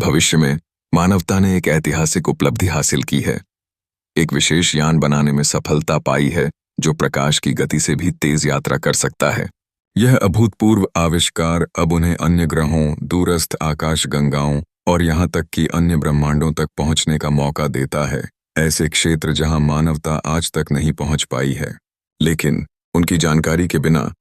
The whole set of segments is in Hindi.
भविष्य में मानवता ने एक ऐतिहासिक उपलब्धि हासिल की है। एक विशेष यान बनाने में सफलता पाई है जो प्रकाश की गति से भी तेज यात्रा कर सकता है। यह अभूतपूर्व आविष्कार अब उन्हें अन्य ग्रहों, दूरस्थ आकाश गंगाओं और यहाँ तक कि अन्य ब्रह्मांडों तक पहुंचने का मौका देता है, ऐसे क्षेत्र जहां मानवता आज तक नहीं पहुंच पाई है। लेकिन उनकी जानकारी के बिना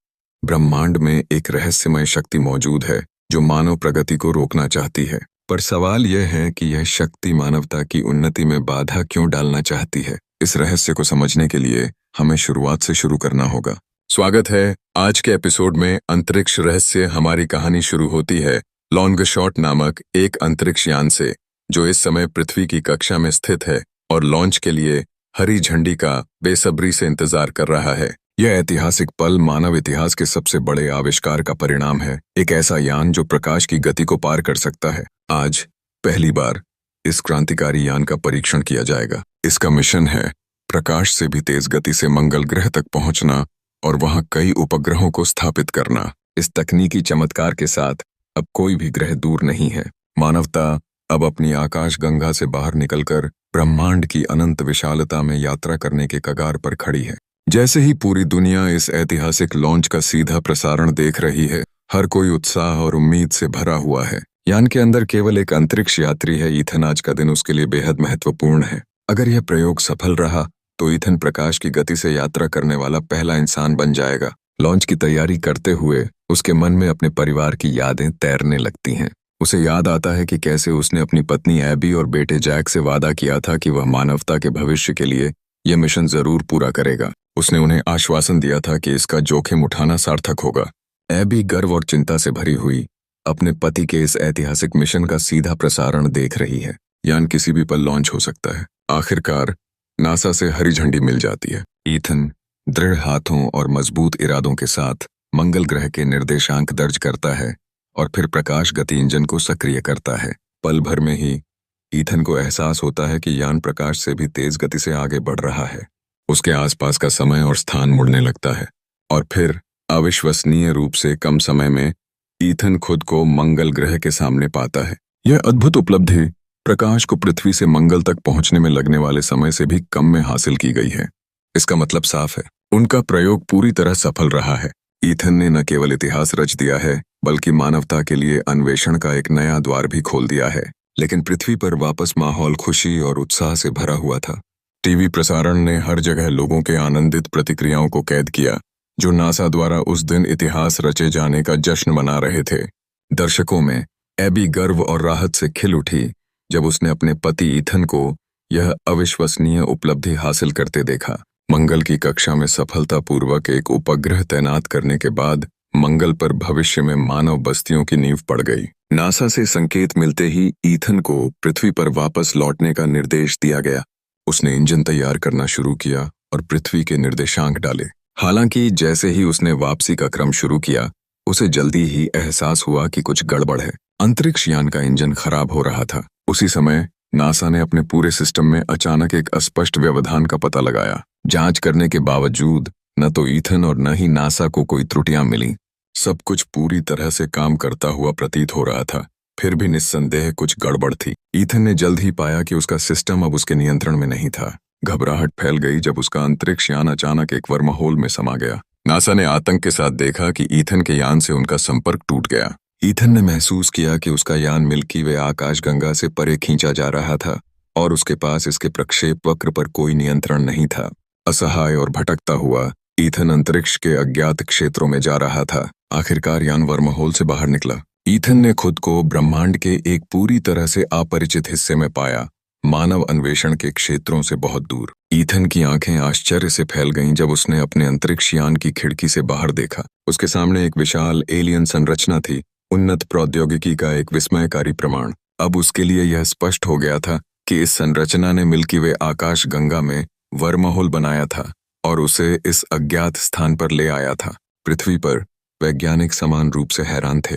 ब्रह्मांड में एक रहस्यमय शक्ति मौजूद है जो मानव प्रगति को रोकना चाहती है। पर सवाल यह है कि यह शक्ति मानवता की उन्नति में बाधा क्यों डालना चाहती है। इस रहस्य को समझने के लिए हमें शुरुआत से शुरू करना होगा। स्वागत है आज के एपिसोड में। अंतरिक्ष रहस्य हमारी कहानी शुरू होती है लॉन्गशॉट नामक एक अंतरिक्ष यान से, जो इस समय पृथ्वी की कक्षा में स्थित है और लॉन्च के लिए हरी झंडी का बेसब्री से इंतजार कर रहा है। यह ऐतिहासिक पल मानव इतिहास के सबसे बड़े आविष्कार का परिणाम है। एक ऐसा यान जो प्रकाश की गति को पार कर सकता है। आज पहली बार इस क्रांतिकारी यान का परीक्षण किया जाएगा। इसका मिशन है प्रकाश से भी तेज गति से मंगल ग्रह तक पहुंचना और वहां कई उपग्रहों को स्थापित करना। इस तकनीकी चमत्कार के साथ अब कोई भी ग्रह दूर नहीं है। मानवता अब अपनी आकाश गंगा से बाहर निकलकर ब्रह्मांड की अनंत विशालता में यात्रा करने के कगार पर खड़ी है। जैसे ही पूरी दुनिया इस ऐतिहासिक लॉन्च का सीधा प्रसारण देख रही है, हर कोई उत्साह और उम्मीद से भरा हुआ है। यान के अंदर केवल एक अंतरिक्ष यात्री है ईथन। आज का दिन उसके लिए बेहद महत्वपूर्ण है। अगर यह प्रयोग सफल रहा तो ईथन प्रकाश की गति से यात्रा करने वाला पहला इंसान बन जाएगा। लॉन्च की तैयारी करते हुए उसके मन में अपने परिवार की यादें तैरने लगती हैं। उसे याद आता है कि कैसे उसने अपनी पत्नी एबी और बेटे जैक से वादा किया था कि वह मानवता के भविष्य के लिए यह मिशन जरूर पूरा करेगा। उसने उन्हें आश्वासन दिया था कि इसका जोखिम उठाना सार्थक होगा। एबी गर्व और चिंता से भरी हुई अपने पति के इस ऐतिहासिक मिशन का सीधा प्रसारण देख रही है। यान किसी भी पल लॉन्च हो सकता है। आखिरकार नासा से हरी झंडी मिल जाती है। ईथन दृढ़ हाथों और मजबूत इरादों के साथ मंगल ग्रह के निर्देशांक दर्ज करता है और फिर प्रकाश गति इंजन को सक्रिय करता है। पल भर में ही ईथन को एहसास होता है कि यान प्रकाश से भी तेज गति से आगे बढ़ रहा है। उसके आसपास का समय और स्थान मुड़ने लगता है और फिर अविश्वसनीय रूप से कम समय में ईथन खुद को मंगल ग्रह के सामने पाता है। यह अद्भुत उपलब्धि प्रकाश को पृथ्वी से मंगल तक पहुंचने में लगने वाले समय से भी कम में हासिल की गई है। इसका मतलब साफ है, उनका प्रयोग पूरी तरह सफल रहा है। ईथन ने न केवल इतिहास रच दिया है बल्कि मानवता के लिए अन्वेषण का एक नया द्वार भी खोल दिया है। लेकिन पृथ्वी पर वापस माहौल खुशी और उत्साह से भरा हुआ था। टीवी प्रसारण ने हर जगह लोगों के आनंदित प्रतिक्रियाओं को कैद किया, जो नासा द्वारा उस दिन इतिहास रचे जाने का जश्न मना रहे थे। दर्शकों में एबी गर्व और राहत से खिल उठी जब उसने अपने पति ईथन को यह अविश्वसनीय उपलब्धि हासिल करते देखा। मंगल की कक्षा में सफलतापूर्वक एक उपग्रह तैनात करने के बाद मंगल पर भविष्य में मानव बस्तियों की नींव पड़ गई। नासा से संकेत मिलते ही ईथन को पृथ्वी पर वापस लौटने का निर्देश दिया गया। उसने इंजन तैयार करना शुरू किया और पृथ्वी के निर्देशांक डाले। हालांकि जैसे ही उसने वापसी का क्रम शुरू किया, उसे जल्दी ही एहसास हुआ कि कुछ गड़बड़ है। अंतरिक्ष यान का इंजन खराब हो रहा था। उसी समय नासा ने अपने पूरे सिस्टम में अचानक एक अस्पष्ट व्यवधान का पता लगाया। जांच करने के बावजूद न तो ईथन और न ही नासा को कोई त्रुटियां मिली। सब कुछ पूरी तरह से काम करता हुआ प्रतीत हो रहा था। फिर भी निस्संदेह कुछ गड़बड़ थी। ईथन ने जल्द ही पाया कि उसका सिस्टम अब उसके नियंत्रण में नहीं था। घबराहट फैल गई जब उसका अंतरिक्ष यान अचानक एक वर्महोल में समा गया। नासा ने आतंक के साथ देखा कि ईथन के यान से उनका संपर्क टूट गया। ईथन ने महसूस किया कि उसका यान मिल्की वे आकाशगंगा से परे खींचा जा रहा था और उसके पास इसके प्रक्षेप वक्र पर कोई नियंत्रण नहीं था। असहाय और भटकता हुआ ईथन अंतरिक्ष के अज्ञात क्षेत्रों में जा रहा था। आखिरकार यान वर्महोल से बाहर निकला। ईथन ने खुद को ब्रह्मांड के एक पूरी तरह से अपरिचित हिस्से में पाया, मानव अन्वेषण के क्षेत्रों से बहुत दूर। ईथन की आंखें आश्चर्य से फैल गईं जब उसने अपने अंतरिक्ष यान की खिड़की से बाहर देखा। उसके सामने एक विशाल एलियन संरचना थी, उन्नत प्रौद्योगिकी का एक विस्मयकारी प्रमाण। अब उसके लिए यह स्पष्ट हो गया था कि इस संरचना ने मिल्की वे आकाश गंगा में वर्महोल बनाया था और उसे इस अज्ञात स्थान पर ले आया था। पृथ्वी पर वैज्ञानिक समान रूप से हैरान थे।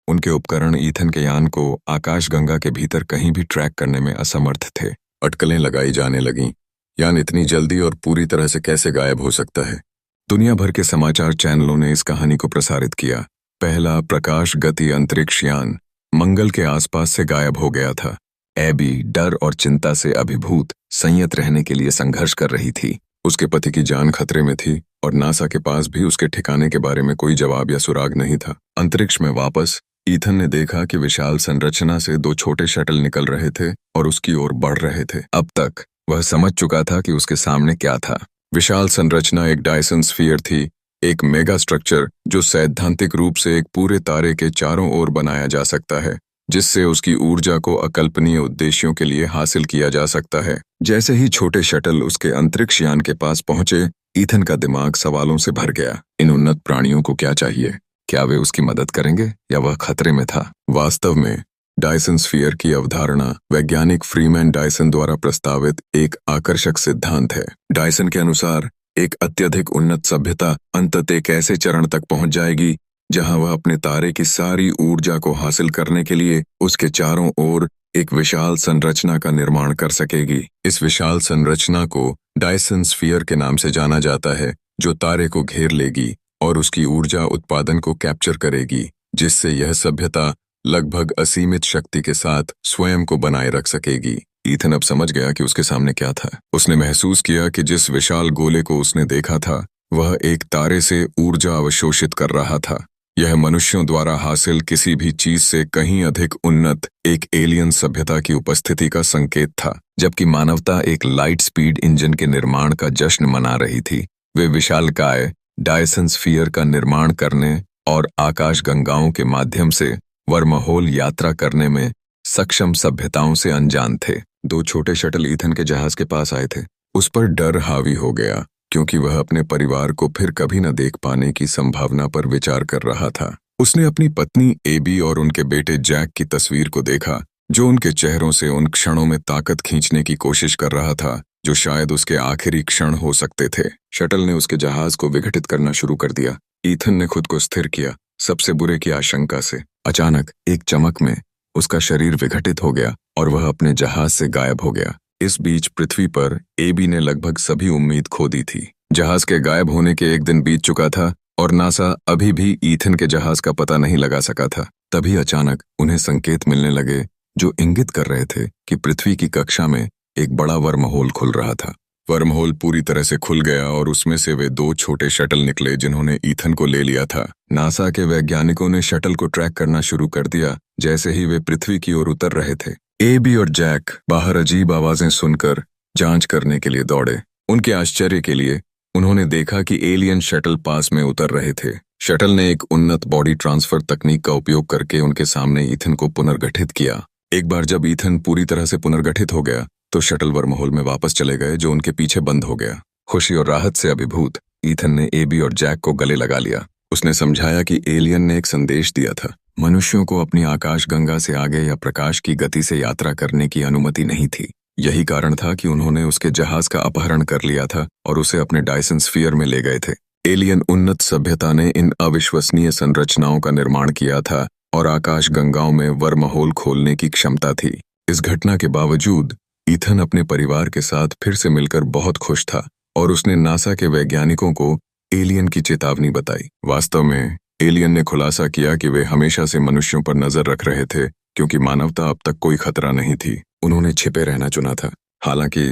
उनके उपकरण ईथन के यान को आकाशगंगा के भीतर कहीं भी ट्रैक करने में असमर्थ थे। अटकलें लगाई जाने लगीं। यान इतनी जल्दी और पूरी तरह से कैसे गायब हो सकता है? दुनिया भर के समाचार चैनलों ने इस कहानी को प्रसारित किया। पहला प्रकाश गति अंतरिक्ष यान मंगल के आसपास से गायब हो गया था। एबी डर और चिंता से अभिभूत संयत रहने के लिए संघर्ष कर रही थी। उसके पति की जान खतरे में थी और नासा के पास भी उसके ठिकाने के बारे में कोई जवाब या सुराग नहीं था। अंतरिक्ष में वापस ईथन ने देखा कि विशाल संरचना से दो छोटे शटल निकल रहे थे और उसकी ओर बढ़ रहे थे। अब तक वह समझ चुका था कि उसके सामने क्या था। विशाल संरचना एक डायसन स्फीयर थी, एक मेगा स्ट्रक्चर जो सैद्धांतिक रूप से एक पूरे तारे के चारों ओर बनाया जा सकता है, जिससे उसकी ऊर्जा को अकल्पनीय उद्देश्यों के लिए हासिल किया जा सकता है। जैसे ही छोटे शटल उसके अंतरिक्ष यान के पास पहुंचे, ईथन का दिमाग सवालों से भर गया। इन उन्नत प्राणियों को क्या चाहिए? क्या वे उसकी मदद करेंगे या वह खतरे में था? वास्तव में डायसन स्फीयर की अवधारणा वैज्ञानिक फ्रीमैन डायसन द्वारा प्रस्तावित एक आकर्षक सिद्धांत है। डायसन के अनुसार एक अत्यधिक उन्नत सभ्यता अंततः एक ऐसे चरण तक पहुंच जाएगी जहां वह अपने तारे की सारी ऊर्जा को हासिल करने के लिए उसके चारों ओर एक विशाल संरचना का निर्माण कर सकेगी। इस विशाल संरचना को डायसन स्फीयर के नाम से जाना जाता है, जो तारे को घेर लेगी और उसकी ऊर्जा उत्पादन को कैप्चर करेगी, जिससे यह सभ्यता लगभग असीमित शक्ति के साथ स्वयं को बनाए रख सकेगी। ईथन अब समझ गया कि उसके सामने क्या था। उसने महसूस किया कि जिस विशाल गोले को उसने देखा था वह एक तारे से ऊर्जा अवशोषित कर रहा था। यह मनुष्यों द्वारा हासिल किसी भी चीज से कहीं अधिक उन्नत एक एलियन सभ्यता की उपस्थिति का संकेत था। जबकि मानवता एक लाइट स्पीड इंजन के निर्माण का जश्न मना रही थी, वे विशालकाय डायसन स्फीयर का निर्माण करने और आकाश गंगाओं के माध्यम से वर्महोल यात्रा करने में सक्षम सभ्यताओं से अनजान थे। दो छोटे शटल ईथन के जहाज के पास आए थे। उस पर डर हावी हो गया, क्योंकि वह अपने परिवार को फिर कभी न देख पाने की संभावना पर विचार कर रहा था। उसने अपनी पत्नी एबी और उनके बेटे जैक की तस्वीर को देखा, जो उनके चेहरों से उन क्षणों में ताकत खींचने की कोशिश कर रहा था जो शायद उसके आखिरी क्षण हो सकते थे। शटल ने उसके जहाज को विघटित करना शुरू कर दिया। ईथन ने खुद को स्थिर किया, सबसे बुरे की आशंका से। अचानक एक चमक में उसका शरीर विघटित हो गया और वह अपने जहाज से गायब हो गया। इस बीच पृथ्वी पर एबी ने लगभग सभी उम्मीद खो दी थी। जहाज के गायब होने के एक दिन बीत चुका था और नासा अभी भी ईथन के जहाज का पता नहीं लगा सका था। तभी अचानक उन्हें संकेत मिलने लगे जो इंगित कर रहे थे कि पृथ्वी की कक्षा में एक बड़ा वर्महोल खुल रहा था। वर्महोल पूरी तरह से खुल गया और उसमें से वे दो छोटे शटल निकले जिन्होंने ईथन को ले लिया था। नासा के वैज्ञानिकों ने शटल को ट्रैक करना शुरू कर दिया जैसे ही वे पृथ्वी की ओर उतर रहे थे। एबी और जैक बाहर अजीब आवाजें सुनकर जांच करने के लिए दौड़े। उनके आश्चर्य के लिए उन्होंने देखा कि एलियन शटल पास में उतर रहे थे। शटल ने एक उन्नत बॉडी ट्रांसफर तकनीक का उपयोग करके उनके सामने ईथन को पुनर्गठित किया। एक बार जब ईथन पूरी तरह से पुनर्गठित हो गया तो शटल वर्महोल में वापस चले गए, जो उनके पीछे बंद हो गया। खुशी और राहत से अभिभूत ईथन ने एबी और जैक को गले लगा लिया। उसने समझाया कि एलियन ने एक संदेश दिया था, मनुष्यों को अपनी आकाश गंगा से आगे या प्रकाश की गति से यात्रा करने की अनुमति नहीं थी। यही कारण था कि उन्होंने उसके जहाज का अपहरण कर लिया था और उसे अपने डायसन स्फीयर में ले गए थे। एलियन उन्नत सभ्यता ने इन अविश्वसनीय संरचनाओं का निर्माण किया था और आकाश गंगाओं में वर्महोल खोलने की क्षमता थी। इस घटना के बावजूद ईथन अपने परिवार के साथ फिर से मिलकर बहुत खुश था और उसने नासा के वैज्ञानिकों को एलियन की चेतावनी बताई। वास्तव में एलियन ने खुलासा किया कि वे हमेशा से मनुष्यों पर नजर रख रहे थे, क्योंकि मानवता अब तक कोई खतरा नहीं थी। उन्होंने छिपे रहना चुना था। हालांकि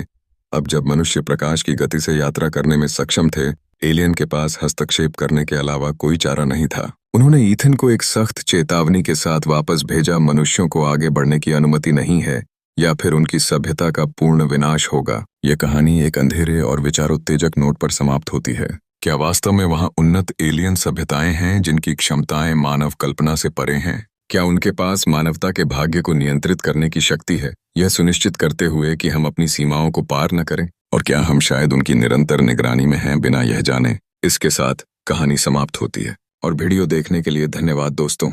अब जब मनुष्य प्रकाश की गति से यात्रा करने में सक्षम थे, एलियन के पास हस्तक्षेप करने के अलावा कोई चारा नहीं था। उन्होंने ईथन को एक सख्त चेतावनी के साथ वापस भेजा, मनुष्यों को आगे बढ़ने की अनुमति नहीं है या फिर उनकी सभ्यता का पूर्ण विनाश होगा। यह कहानी एक अंधेरे और विचारोत्तेजक नोट पर समाप्त होती है। क्या वास्तव में वहां उन्नत एलियन सभ्यताएं हैं जिनकी क्षमताएं मानव कल्पना से परे हैं? क्या उनके पास मानवता के भाग्य को नियंत्रित करने की शक्ति है, यह सुनिश्चित करते हुए कि हम अपनी सीमाओं को पार न करें? और क्या हम शायद उनकी निरंतर निगरानी में हैं बिना यह जाने? इसके साथ कहानी समाप्त होती है। और वीडियो देखने के लिए धन्यवाद दोस्तों।